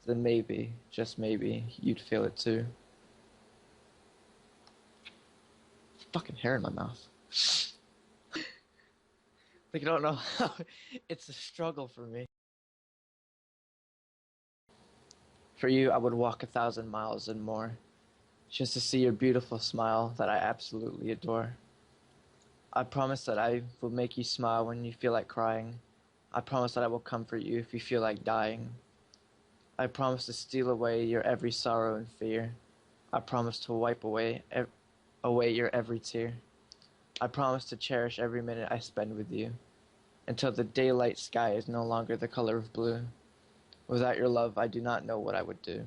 then maybe, just maybe, you'd feel it too. Fucking hair in my mouth. Like, I don't know how. It's a struggle for me. For you, I would walk 1,000 miles and more, just to see your beautiful smile that I absolutely adore. I promise that I will make you smile when you feel like crying. I promise that I will comfort you if you feel like dying. I promise to steal away your every sorrow and fear. I promise to wipe away your every tear. I promise to cherish every minute I spend with you, until the daylight sky is no longer the color of blue. Without your love, I do not know what I would do.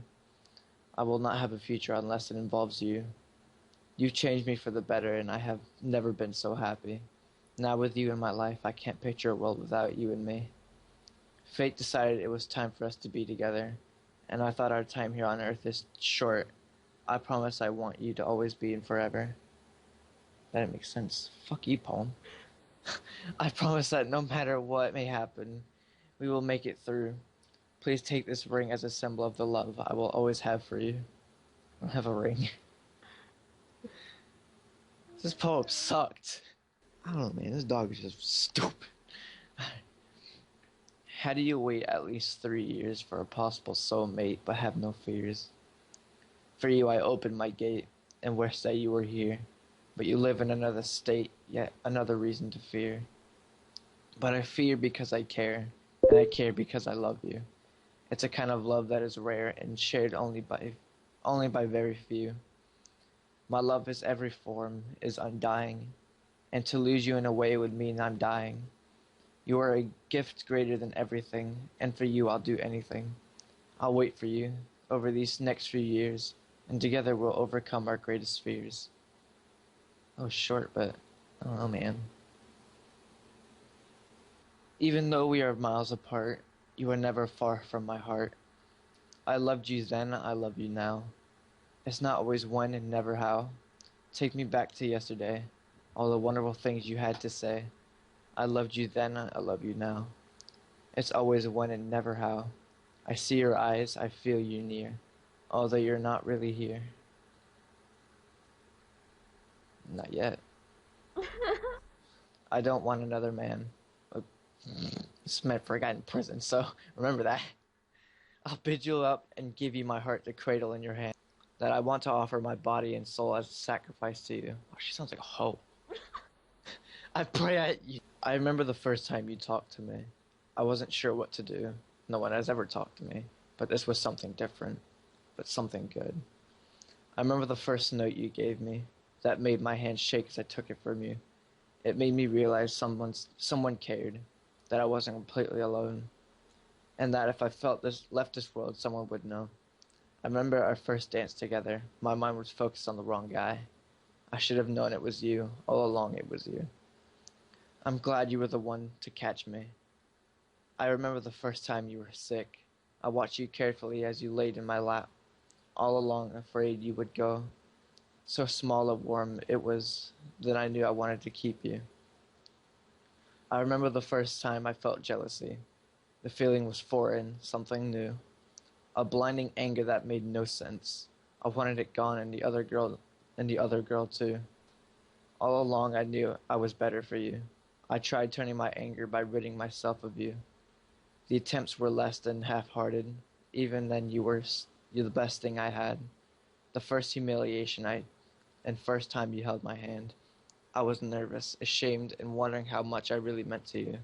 I will not have a future unless it involves you. You've changed me for the better, and I have never been so happy. Now with you in my life, I can't picture a world without you and me. Fate decided it was time for us to be together, and I thought our time here on Earth is short. I promise I want you to always be and forever. That didn't make sense. Fuck you, poem. I promise that no matter what may happen, we will make it through. Please take this ring as a symbol of the love I will always have for you. I don't have a ring. This poem sucked. I don't know, man. This dog is just stupid. How do you wait at least 3 years for a possible soulmate but have no fears? For you, I opened my gate and wished that you were here, but you live in another state, yet another reason to fear. But I fear because I care, and I care because I love you. It's a kind of love that is rare and shared only by very few. My love is every form, is undying, and to lose you in a way would mean I'm dying. You are a gift greater than everything, and for you I'll do anything. I'll wait for you over these next few years, and together we'll overcome our greatest fears. Oh, short, but I don't know, man. Even though we are miles apart, you are never far from my heart. I loved you then, I love you now. It's not always when and never how. Take me back to yesterday, all the wonderful things you had to say. I loved you then, I love you now. It's always when and never how. I see your eyes, I feel you near, although you're not really here. Not yet. I don't want another man. It's meant for a guy in prison, so remember that. I'll bid you up and give you my heart to cradle in your hand. That I want to offer my body and soul as a sacrifice to you. Oh, she sounds like a hoe. I pray at you. I remember the first time you talked to me. I wasn't sure what to do. No one has ever talked to me. But this was something different. But something good. I remember the first note you gave me. That made my hand shake as I took it from you. It made me realize someone cared. That I wasn't completely alone. And that if I left this world, someone would know. I remember our first dance together. My mind was focused on the wrong guy. I should have known it was you. All along it was you. I'm glad you were the one to catch me. I remember the first time you were sick. I watched you carefully as you laid in my lap, all along afraid you would go. So small and warm it was that I knew I wanted to keep you. I remember the first time I felt jealousy. The feeling was foreign, something new. A blinding anger that made no sense. I wanted it gone and the other girl too. All along I knew I was better for you. I tried turning my anger by ridding myself of you. The attempts were less than half-hearted. Even then you're the best thing I had. The first humiliation and first time you held my hand. I was nervous, ashamed, and wondering how much I really meant to you.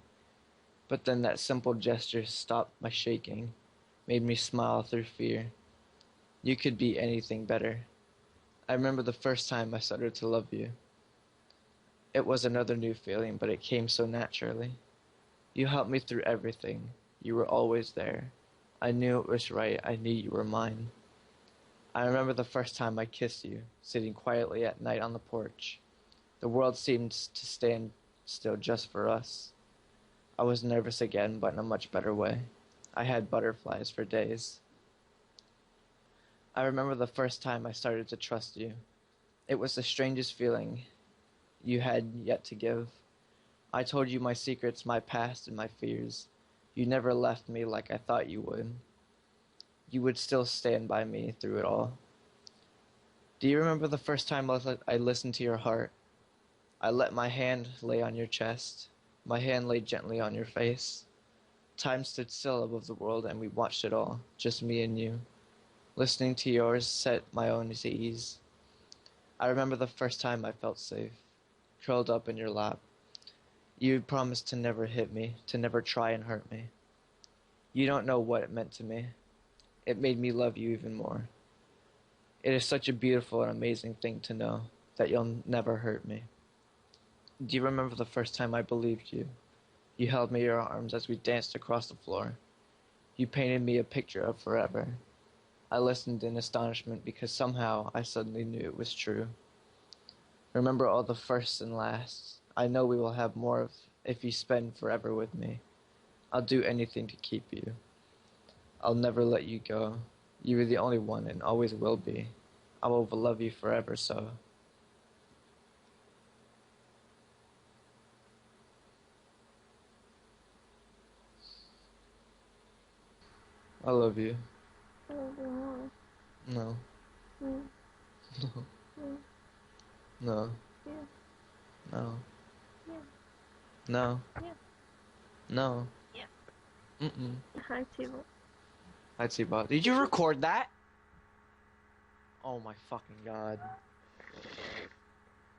But then that simple gesture stopped my shaking, made me smile through fear. You could be anything better. I remember the first time I started to love you. It was another new feeling, but it came so naturally. You helped me through everything. You were always there. I knew it was right. I knew you were mine. I remember the first time I kissed you, sitting quietly at night on the porch. The world seemed to stand still just for us. I was nervous again, but in a much better way. I had butterflies for days. I remember the first time I started to trust you. It was the strangest feeling you had yet to give. I told you my secrets, my past, and my fears. You never left me like I thought you would. you would still stand by me through it all. Do you remember the first time I listened to your heart? I let my hand lay on your chest. My hand lay gently on your face. Time stood still above the world and we watched it all, just me and you. Listening to yours set my own to ease. I remember the first time I felt safe, curled up in your lap. You promised to never hit me, to never try and hurt me. You don't know what it meant to me. It made me love you even more. It is such a beautiful and amazing thing to know that you'll never hurt me. Do you remember the first time I believed you? You held me in your arms as we danced across the floor. You painted me a picture of forever. I listened in astonishment because somehow I suddenly knew it was true. Remember all the firsts and lasts. I know we will have more if you spend forever with me. I'll do anything to keep you. I'll never let you go. You are the only one and always will be. I will love you forever, so. I love you. I love you more. No. Mm. No. Mm. No. Yeah. No. Yeah. No. Yeah. No. Yeah. Mm-mm. Hi, Table. I'd see about. Did you record that? Oh my fucking god.